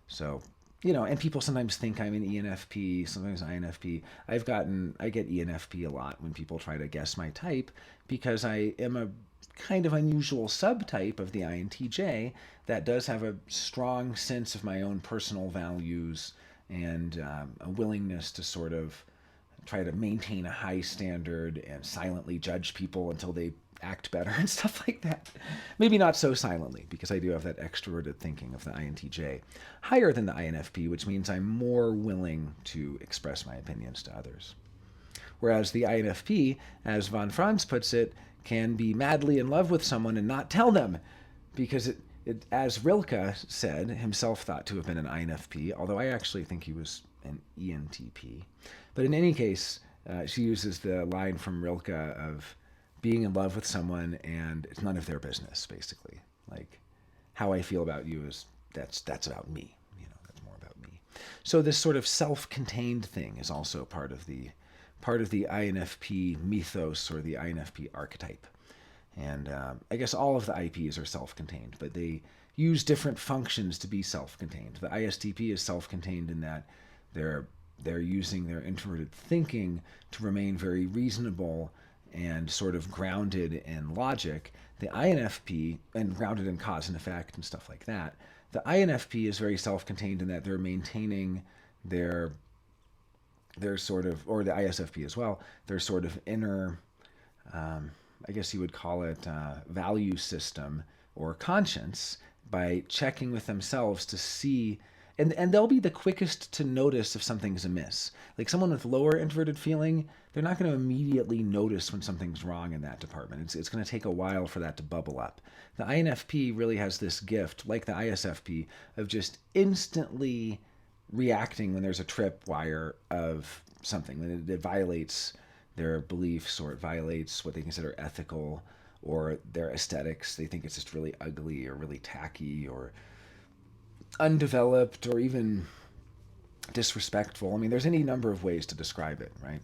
So, and people sometimes think I'm an ENFP, sometimes INFP. I get ENFP a lot when people try to guess my type because I am a kind of unusual subtype of the INTJ that does have a strong sense of my own personal values and a willingness to sort of try to maintain a high standard and silently judge people until they act better and stuff like that. Maybe not so silently, because I do have that extroverted thinking of the INTJ higher than the INFP, which means I'm more willing to express my opinions to others. Whereas the INFP, as von Franz puts it, can be madly in love with someone and not tell them, because as Rilke said, himself thought to have been an INFP, although I actually think he was an ENTP. But in any case, she uses the line from Rilke of being in love with someone and it's none of their business, basically. Like, how I feel about you that's about me. That's more about me. So this sort of self-contained thing is also part of the INFP mythos or the INFP archetype. And I guess all of the IPs are self-contained, but they use different functions to be self-contained. The ISTP is self-contained in that they're using their introverted thinking to remain very reasonable and sort of grounded in logic. The INFP, and grounded in cause and effect and stuff like that. The INFP is very self-contained in that they're maintaining their sort of, or the ISFP as well, their sort of inner, I guess you would call it value system or conscience by checking with themselves to see, and they'll be the quickest to notice if something's amiss. Like someone with lower introverted feeling, they're not going to immediately notice when something's wrong in that department. It's going to take a while for that to bubble up. The INFP really has this gift, like the ISFP, of just instantly reacting when there's a tripwire of something, when it violates their beliefs or it violates what they consider ethical or their aesthetics. They think it's just really ugly or really tacky or undeveloped or even disrespectful. I mean, there's any number of ways to describe it, right?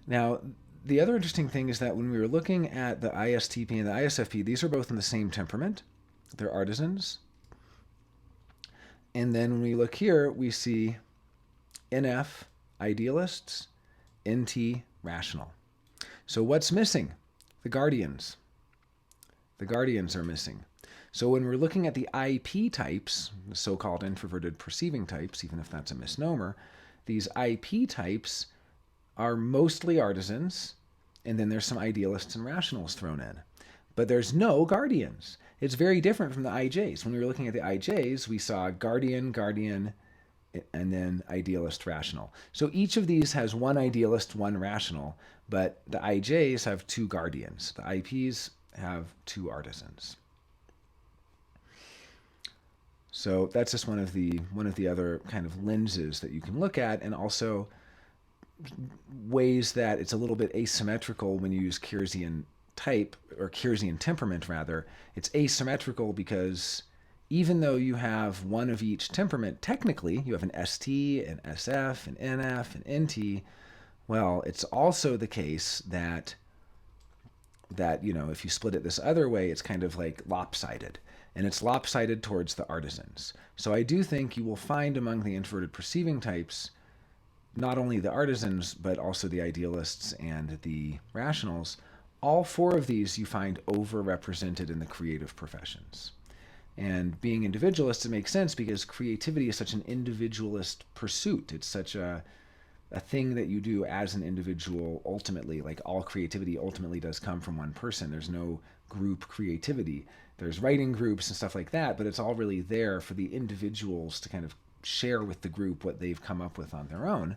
Now, the other interesting thing is that when we were looking at the ISTP and the ISFP, these are both in the same temperament. They're artisans. And then when we look here, we see NF, idealists, NT, rational. So what's missing? The guardians. The guardians are missing. So when we're looking at the IP types, the so-called introverted perceiving types, even if that's a misnomer, these IP types are mostly artisans, and then there's some idealists and rationals thrown in. But there's no guardians. It's very different from the IJs. When we were looking at the IJs, we saw guardian, and then idealist, rational. So each of these has one idealist, one rational, but the IJs have two guardians. The IPs have two artisans. So that's just one of the other kind of lenses that you can look at, and also ways that it's a little bit asymmetrical when you use Keynesian type, or Keynesian temperament rather. It's asymmetrical because even though you have one of each temperament, technically you have an ST, an SF, an NF, an NT. Well, it's also the case that if you split it this other way, it's kind of like lopsided, and it's lopsided towards the artisans. So I do think you will find among the introverted perceiving types not only the artisans, but also the idealists and the rationals. All four of these you find overrepresented in the creative professions. And being individualists, it makes sense because creativity is such an individualist pursuit. It's such a thing that you do as an individual ultimately. Like, all creativity ultimately does come from one person. There's no group creativity. There's writing groups and stuff like that, but it's all really there for the individuals to kind of share with the group what they've come up with on their own.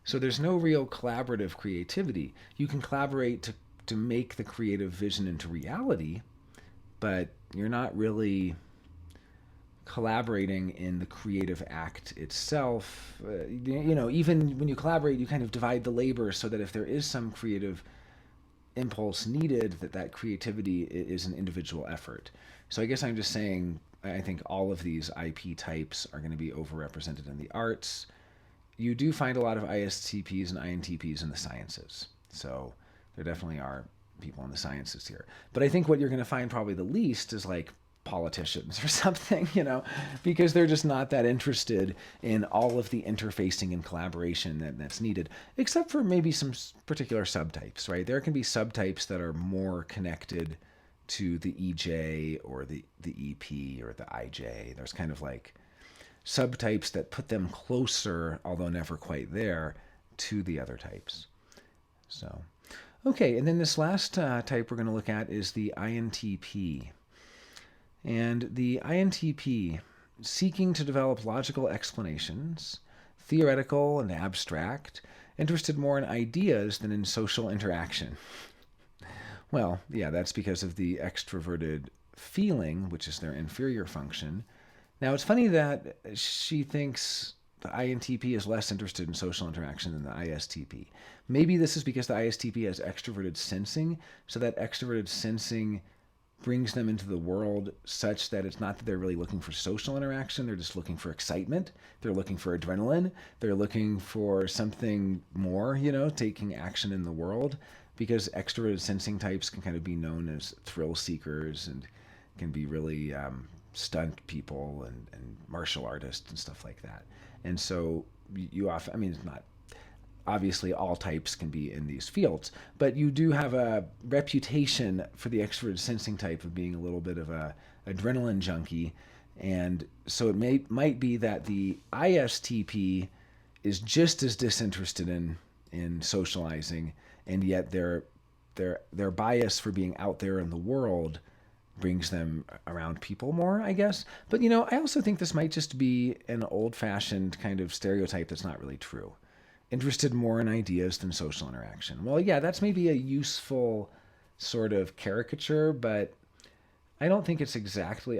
So there's no real collaborative creativity. You can collaborate to make the creative vision into reality, but you're not really collaborating in the creative act itself. Even when you collaborate, you kind of divide the labor so that if there is some creative impulse needed, that creativity is an individual effort. So I guess I'm just saying, I think all of these IP types are going to be overrepresented in the arts. You do find a lot of ISTPs and INTPs in the sciences. So there definitely are people in the sciences here. But I think what you're going to find probably the least is like politicians or something, because they're just not that interested in all of the interfacing and collaboration that's needed, except for maybe some particular subtypes, right? There can be subtypes that are more connected to the EJ or the EP or the IJ. There's kind of like subtypes that put them closer, although never quite there, to the other types. So, okay, and then this last type we're going to look at is the INTP. And the INTP, seeking to develop logical explanations, theoretical and abstract, interested more in ideas than in social interaction. Well, yeah, that's because of the extroverted feeling, which is their inferior function. Now, it's funny that she thinks the INTP is less interested in social interaction than the ISTP. Maybe this is because the ISTP has extroverted sensing, so that extroverted sensing brings them into the world such that it's not that they're really looking for social interaction, they're just looking for excitement, they're looking for adrenaline, they're looking for something more, taking action in the world, because extroverted sensing types can kind of be known as thrill seekers and can be really stunt people and martial artists and stuff like that. And so you often, it's not, obviously all types can be in these fields, but you do have a reputation for the extroverted sensing type of being a little bit of a adrenaline junkie. And so it might be that the ISTP is just as disinterested in socializing, and yet their bias for being out there in the world brings them around people more, I guess. But I also think this might just be an old-fashioned kind of stereotype that's not really true. Interested more in ideas than social interaction. Well, yeah, that's maybe a useful sort of caricature, but I don't think it's exactly.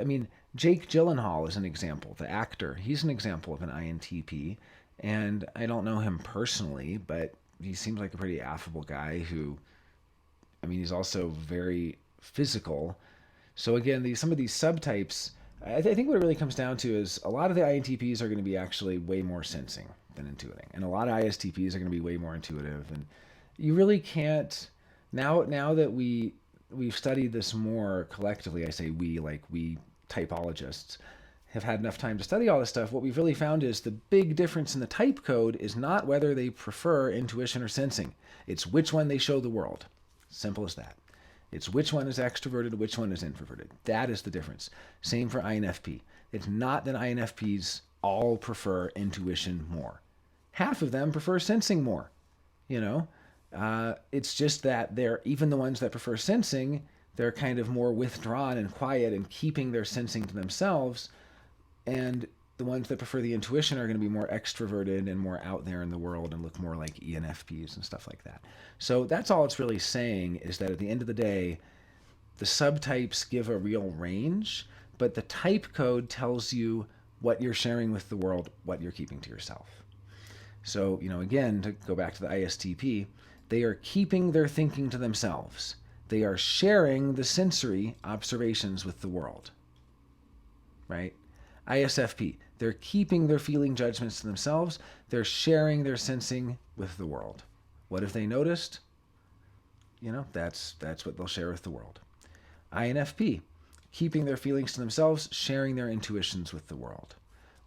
Jake Gyllenhaal is an example. The actor, he's an example of an INTP, and I don't know him personally, but he seems like a pretty affable guy who, he's also very physical. So again, some of these subtypes, I think what it really comes down to is a lot of the INTPs are going to be actually way more sensing than intuiting, and a lot of ISTPs are going to be way more intuitive. And you really can't, now that we've studied this more collectively, I say we, like we typologists have had enough time to study all this stuff, what we've really found is the big difference in the type code is not whether they prefer intuition or sensing. It's which one they show the world. Simple as that. It's which one is extroverted, which one is introverted. That is the difference. Same for INFP. It's not that INFPs all prefer intuition more. Half of them prefer sensing more. It's just that even the ones that prefer sensing, they're kind of more withdrawn and quiet and keeping their sensing to themselves. And the ones that prefer the intuition are going to be more extroverted and more out there in the world and look more like ENFPs and stuff like that. So that's all it's really saying, is that at the end of the day, the subtypes give a real range, but the type code tells you what you're sharing with the world, what you're keeping to yourself. So, again, to go back to the ISTP, they are keeping their thinking to themselves. They are sharing the sensory observations with the world, right? ISFP, they're keeping their feeling judgments to themselves. They're sharing their sensing with the world. What have they noticed? That's what they'll share with the world. INFP, keeping their feelings to themselves, sharing their intuitions with the world.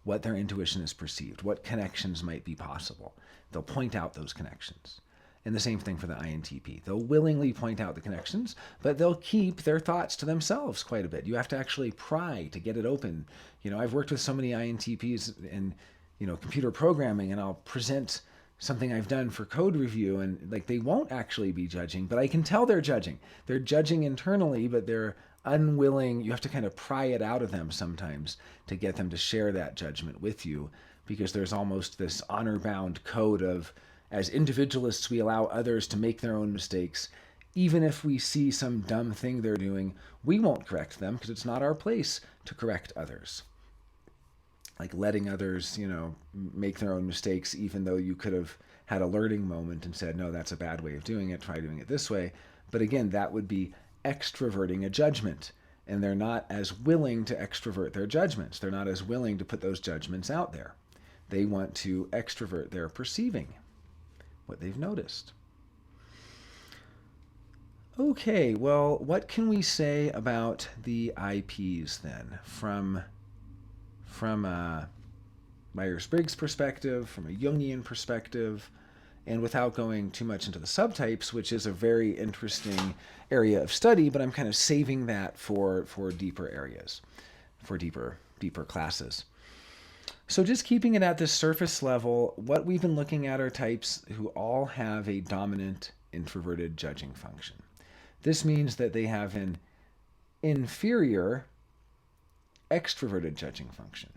What their intuition is perceived, what connections might be possible. They'll point out those connections. And the same thing for the INTP. They'll willingly point out the connections, but they'll keep their thoughts to themselves quite a bit. You have to actually pry to get it open. I've worked with so many INTPs in, computer programming, and I'll present something I've done for code review, and they won't actually be judging, but I can tell they're judging. They're judging internally, but they're unwilling. You have to kind of pry it out of them sometimes to get them to share that judgment with you, because there's almost this honor-bound code of, as individualists, we allow others to make their own mistakes. Even if we see some dumb thing they're doing, we won't correct them because it's not our place to correct others. Like letting others, make their own mistakes, even though you could have had a learning moment and said, no, that's a bad way of doing it, try doing it this way. But again, that would be extroverting a judgment. And they're not as willing to extrovert their judgments. They're not as willing to put those judgments out there. They want to extrovert their perceiving, what they've noticed. Okay, well, what can we say about the IPs then from Myers-Briggs perspective, from a Jungian perspective, and without going too much into the subtypes, which is a very interesting area of study, but I'm kind of saving that for deeper areas, for deeper classes. So just keeping it at this surface level, what we've been looking at are types who all have a dominant introverted judging function. This means that they have an inferior extroverted judging function.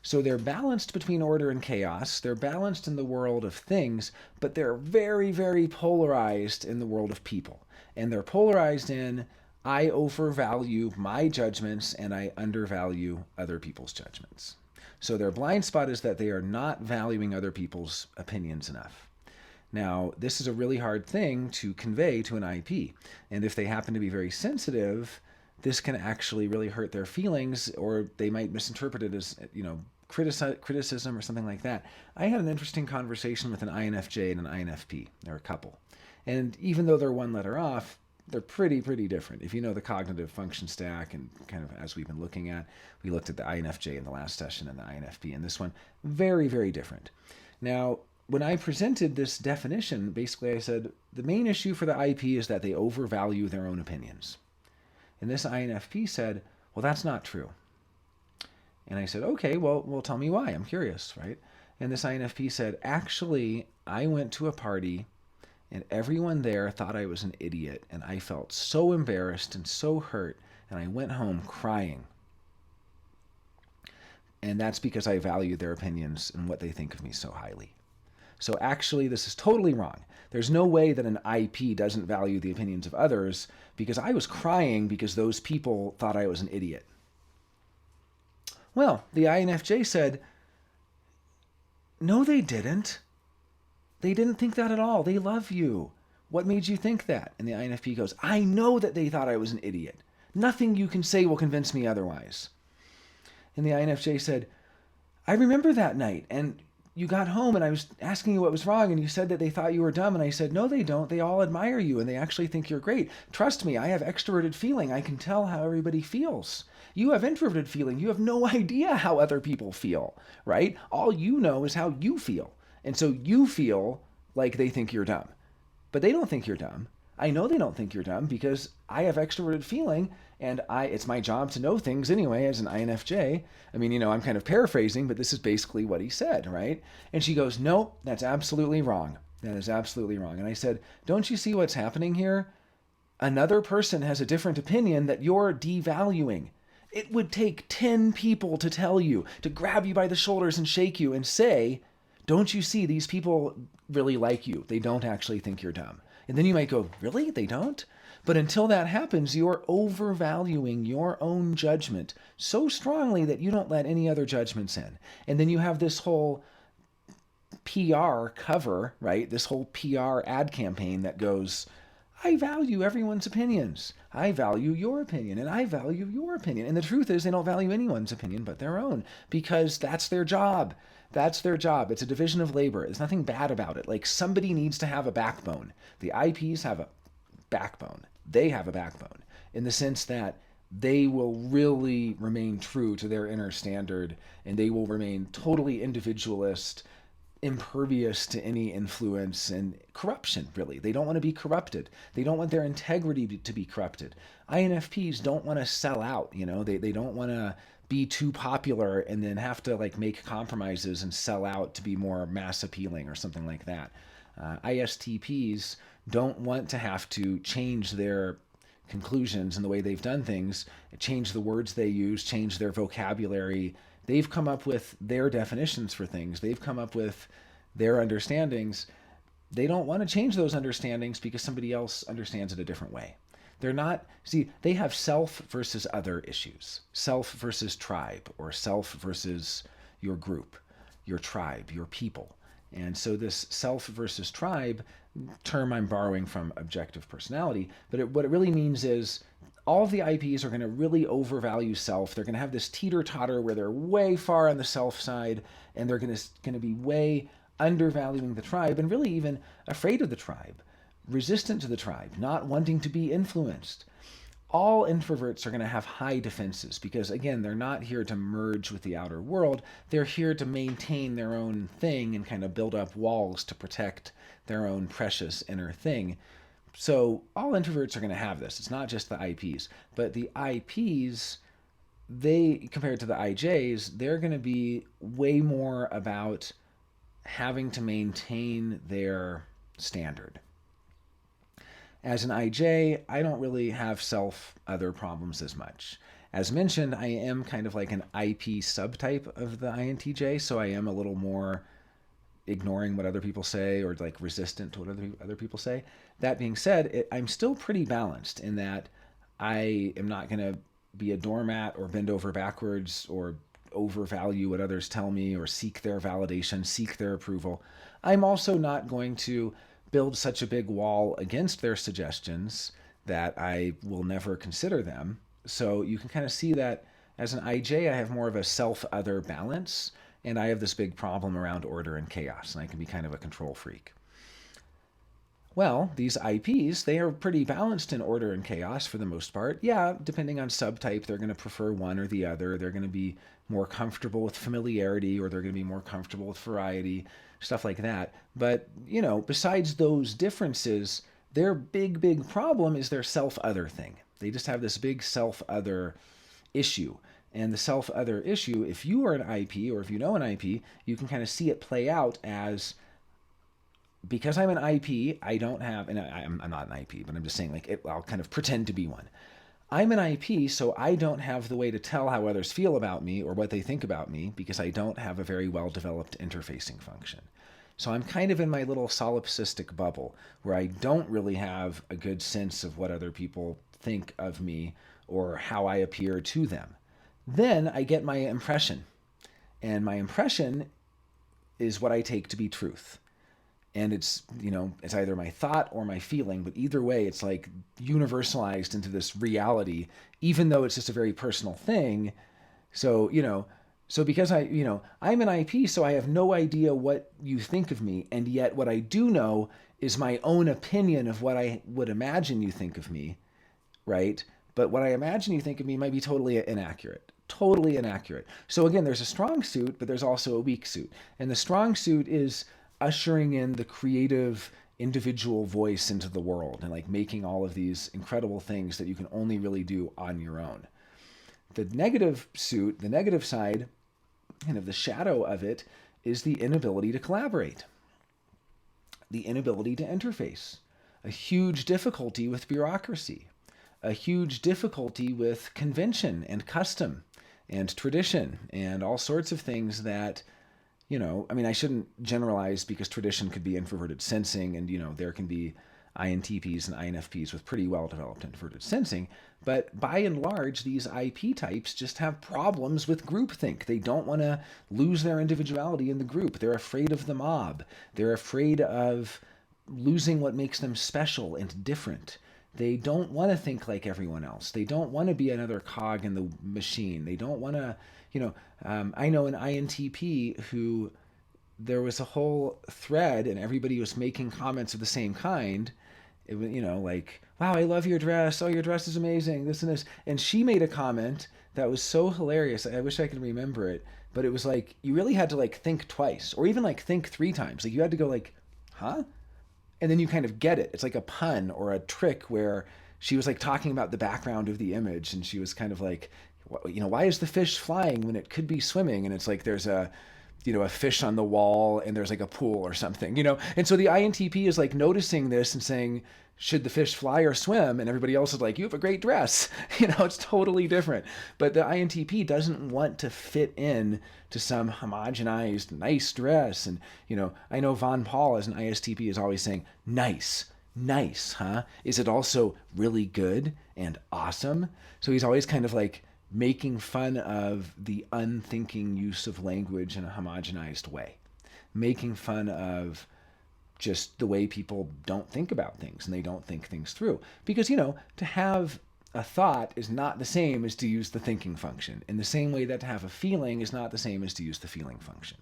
So they're balanced between order and chaos. They're balanced in the world of things, but they're very, very polarized in the world of people. And they're polarized in, I overvalue my judgments and I undervalue other people's judgments. So their blind spot is that they are not valuing other people's opinions enough. Now, this is a really hard thing to convey to an IP. And if they happen to be very sensitive, this can actually really hurt their feelings, or they might misinterpret it as, criticism or something like that. I had an interesting conversation with an INFJ and an INFP. They're a couple. And even though they're one letter off, they're pretty different. If you know the cognitive function stack, and kind of as we've been looking at, we looked at the INFJ in the last session and the INFP in this one, very, very different. Now, when I presented this definition, basically I said, the main issue for the IP is that they overvalue their own opinions. And this INFP said, well, that's not true. And I said, okay, well, tell me why. I'm curious, right? And this INFP said, actually, I went to a party and everyone there thought I was an idiot, and I felt so embarrassed and so hurt, and I went home crying. And that's because I value their opinions and what they think of me so highly. So actually, this is totally wrong. There's no way that an IP doesn't value the opinions of others, because I was crying because those people thought I was an idiot. Well, the INFJ said, no, they didn't. They didn't think that at all. They love you. What made you think that? And the INFP goes, I know that they thought I was an idiot. Nothing you can say will convince me otherwise. And the INFJ said, I remember that night, and you got home and I was asking you what was wrong, and you said that they thought you were dumb, and I said, no, they don't. They all admire you, and they actually think you're great. Trust me, I have extroverted feeling. I can tell how everybody feels. You have introverted feeling. You have no idea how other people feel, right? All you know is how you feel. And so you feel like they think you're dumb. But they don't think you're dumb. I know they don't think you're dumb because I have extroverted feeling, and it's my job to know things anyway as an INFJ. I mean, I'm kind of paraphrasing, but this is basically what he said, right? And she goes, no, that's absolutely wrong. That is absolutely wrong. And I said, don't you see what's happening here? Another person has a different opinion that you're devaluing. It would take 10 people to tell you, to grab you by the shoulders and shake you and say, don't you see these people really like you? They don't actually think you're dumb. And then you might go, really? They don't? But until that happens, you're overvaluing your own judgment so strongly that you don't let any other judgments in. And then you have this whole PR cover, right? This whole PR ad campaign that goes, I value everyone's opinions. I value your opinion, and I value your opinion. And the truth is, they don't value anyone's opinion but their own, because that's their job. That's their job. It's a division of labor. There's nothing bad about it. Like, somebody needs to have a backbone. The IPs have a backbone. They have a backbone in the sense that they will really remain true to their inner standard, and they will remain totally individualist, impervious to any influence and corruption, really. They don't want to be corrupted. They don't want their integrity to be corrupted. INFPs don't want to sell out, they don't want to be too popular and then have to like make compromises and sell out to be more mass appealing or something like that. ISTPs don't want to have to change their conclusions and the way they've done things, change the words they use, change their vocabulary. They've come up with their definitions for things. They've come up with their understandings. They don't want to change those understandings because somebody else understands it a different way. They're not, see, they have self versus other issues. Self versus tribe, or self versus your group, your tribe, your people. And so this self versus tribe term I'm borrowing from objective personality, but what it really means is all of the IPs are going to really overvalue self. They're going to have this teeter-totter where they're way far on the self side, and they're going to be way undervaluing the tribe, and really even afraid of the tribe, resistant to the tribe, not wanting to be influenced. All introverts are going to have high defenses because, again, they're not here to merge with the outer world. They're here to maintain their own thing and kind of build up walls to protect their own precious inner thing. So all introverts are going to have this. It's not just the IPs. But the IPs, they, compared to the IJs, they're going to be way more about having to maintain their standard. As an IJ, I don't really have self-other problems as much. As mentioned, I am kind of like an IP subtype of the INTJ, so I am a little more ignoring what other people say or like resistant to what other people say. That being said, I'm still pretty balanced in that I am not going to be a doormat or bend over backwards or overvalue what others tell me or seek their validation, seek their approval. I'm also not going to build such a big wall against their suggestions that I will never consider them. So you can kind of see that as an IJ, I have more of a self-other balance, and I have this big problem around order and chaos, and I can be kind of a control freak. Well, these IPs, they are pretty balanced in order and chaos for the most part. Yeah, depending on subtype, they're going to prefer one or the other. They're going to be more comfortable with familiarity, or they're going to be more comfortable with variety, stuff like that. But, besides those differences, their big problem is their self-other thing. They just have this big self-other issue. And the self-other issue, if you are an IP or if you know an IP, you can kind of see it play out as, because I'm an IP, I don't have, and I'm not an IP, but I'm just saying, I'll kind of pretend to be one. I'm an IP, so I don't have the way to tell how others feel about me or what they think about me because I don't have a very well-developed interfacing function. So I'm kind of in my little solipsistic bubble where I don't really have a good sense of what other people think of me or how I appear to them. Then I get my impression, and my impression is what I take to be truth. And it's either my thought or my feeling, but either way, it's like universalized into this reality, even though it's just a very personal thing. So, so because I'm an IP, so I have no idea what you think of me. And yet what I do know is my own opinion of what I would imagine you think of me, right? But what I imagine you think of me might be totally inaccurate. Totally inaccurate. So again, there's a strong suit, but there's also a weak suit. And the strong suit is ushering in the creative individual voice into the world and like making all of these incredible things that you can only really do on your own. The negative suit, the negative side, kind of the shadow of it, is the inability to collaborate, the inability to interface, a huge difficulty with bureaucracy, a huge difficulty with convention and custom and tradition and all sorts of things that, I shouldn't generalize because tradition could be introverted sensing and, there can be INTPs and INFPs with pretty well-developed introverted sensing. But by and large, these IP types just have problems with groupthink. They don't want to lose their individuality in the group. They're afraid of the mob. They're afraid of losing what makes them special and different. They don't want to think like everyone else. They don't want to be another cog in the machine. They don't want to, I know an INTP who there was a whole thread and everybody was making comments of the same kind. It was, like, wow, I love your dress. Oh, your dress is amazing. This and this. And she made a comment that was so hilarious. I wish I could remember it. But it was like, you really had to like think twice or even like think 3 times. Like you had to go like, huh? And then you kind of get it. It's like a pun or a trick where she was like talking about the background of the image and she was kind of like, why is the fish flying when it could be swimming? And it's like there's a fish on the wall and there's like a pool or something, And so the INTP is like noticing this and saying, should the fish fly or swim? And everybody else is like, you have a great dress. It's totally different. But the INTP doesn't want to fit in to some homogenized, nice dress. And, I know Von Paul as an ISTP is always saying, nice, huh? Is it also really good and awesome? So he's always kind of like, making fun of the unthinking use of language in a homogenized way, making fun of just the way people don't think about things and they don't think things through. Because, to have a thought is not the same as to use the thinking function, in the same way that to have a feeling is not the same as to use the feeling function.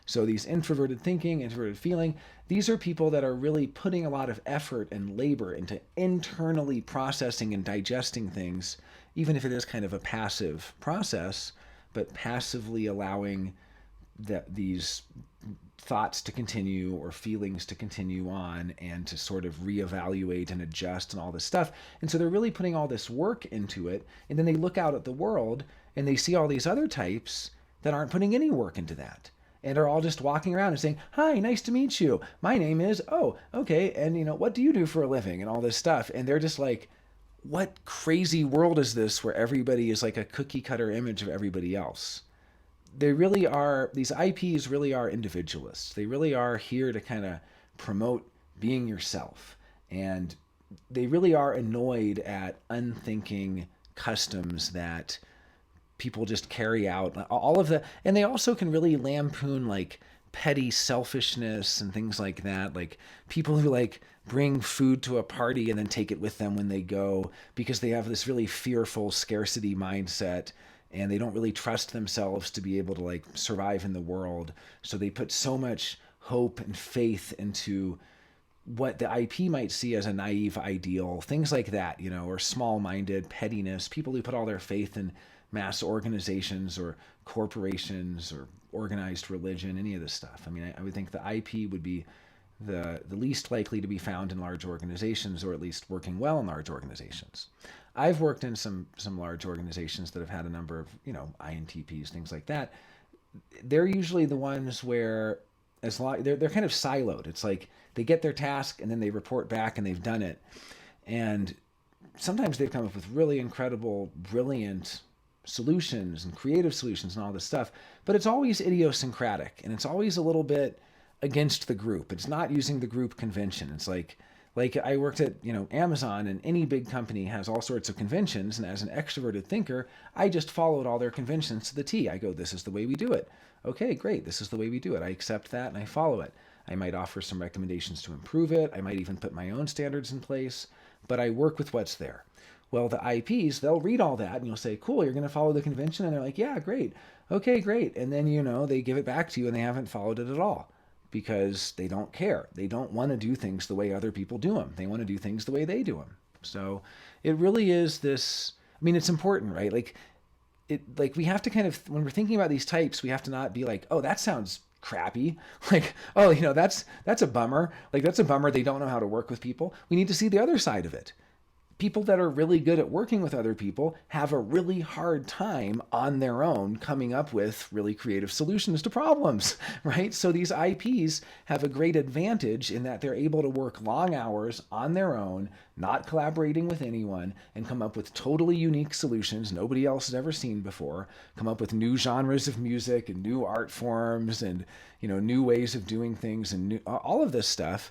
So these introverted thinking, introverted feeling, these are people that are really putting a lot of effort and labor into internally processing and digesting things, even if it is kind of a passive process, but passively allowing these thoughts to continue or feelings to continue on and to sort of reevaluate and adjust and all this stuff. And so they're really putting all this work into it. And then they look out at the world and they see all these other types that aren't putting any work into that and are all just walking around and saying, hi, nice to meet you. My name is, oh, okay. And, what do you do for a living and all this stuff? And they're just like, what crazy world is this where everybody is like a cookie cutter image of everybody else? They really are, these IPs really are individualists. They really are here to kind of promote being yourself. And they really are annoyed at unthinking customs that people just carry out. And they also can really lampoon like petty selfishness and things like that. Like people who like bring food to a party and then take it with them when they go because they have this really fearful scarcity mindset and they don't really trust themselves to be able to like survive in the world. So they put so much hope and faith into what the IP might see as a naive ideal, things like that, or small-minded pettiness, people who put all their faith in mass organizations or corporations or organized religion, any of this stuff. I mean, I would think the IP would be the least likely to be found in large organizations, or at least working well in large organizations. I've worked in some large organizations that have had a number of, INTPs, things like that. They're usually the ones where they're kind of siloed. It's like they get their task and then they report back and they've done it. And sometimes they've come up with really incredible, brilliant solutions and creative solutions and all this stuff, but it's always idiosyncratic and it's always a little bit against the group. It's not using the group convention. It's like I worked at, Amazon, and any big company has all sorts of conventions. And as an extroverted thinker, I just followed all their conventions to the T. I go, this is the way we do it. Okay, great. This is the way we do it. I accept that and I follow it. I might offer some recommendations to improve it. I might even put my own standards in place, but I work with what's there. Well, the IPs, they'll read all that and you'll say, cool, you're going to follow the convention. And they're like, yeah, great. Okay, great. And then, they give it back to you and they haven't followed it at all because they don't care. They don't want to do things the way other people do them. They want to do things the way they do them. So it really is this, it's important, right? Like we have to kind of, when we're thinking about these types, we have to not be like, oh, that sounds crappy. Like, oh, that's a bummer. Like, that's a bummer. They don't know how to work with people. We need to see the other side of it. People that are really good at working with other people have a really hard time on their own coming up with really creative solutions to problems, right? So these IPs have a great advantage in that they're able to work long hours on their own, not collaborating with anyone, and come up with totally unique solutions nobody else has ever seen before, come up with new genres of music and new art forms and, new ways of doing things and all of this stuff.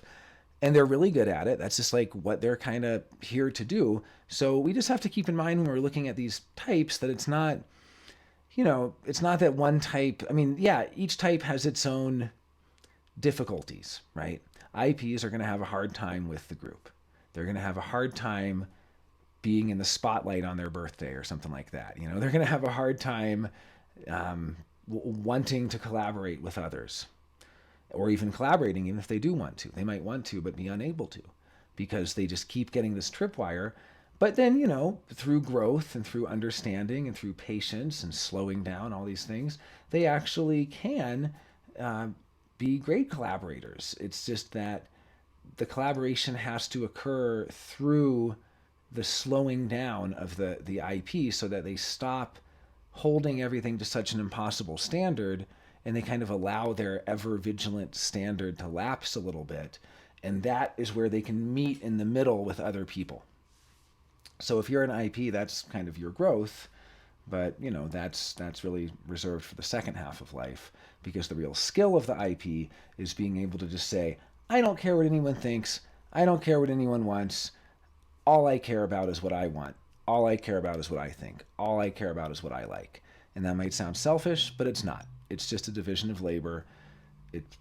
And they're really good at it. That's just like what they're kind of here to do. So we just have to keep in mind when we're looking at these types that it's not, it's not that one type. I mean, yeah, each type has its own difficulties, right? IPs are going to have a hard time with the group. They're going to have a hard time being in the spotlight on their birthday or something like that. They're going to have a hard time wanting to collaborate with others, or even collaborating, even if they do want to. They might want to, but be unable to, because they just keep getting this tripwire. But then, through growth and through understanding and through patience and slowing down, all these things, they actually can be great collaborators. It's just that the collaboration has to occur through the slowing down of the IP, so that they stop holding everything to such an impossible standard, and they kind of allow their ever vigilant standard to lapse a little bit. And that is where they can meet in the middle with other people. So if you're an IP, that's kind of your growth, but that's really reserved for the second half of life, because the real skill of the IP is being able to just say, I don't care what anyone thinks, I don't care what anyone wants, all I care about is what I want, all I care about is what I think, all I care about is what I like. And that might sound selfish, but it's not. It's just a division of labor.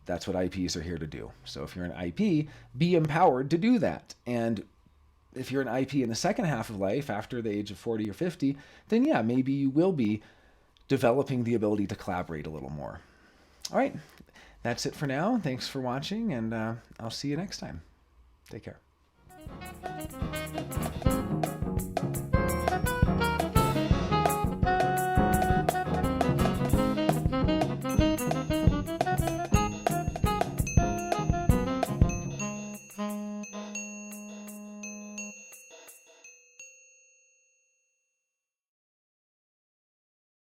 That's what IPs are here to do. So if you're an IP, be empowered to do that. And if you're an IP in the second half of life, after the age of 40 or 50, then yeah, maybe you will be developing the ability to collaborate a little more. All right, that's it for now. Thanks for watching, and I'll see you next time. Take care.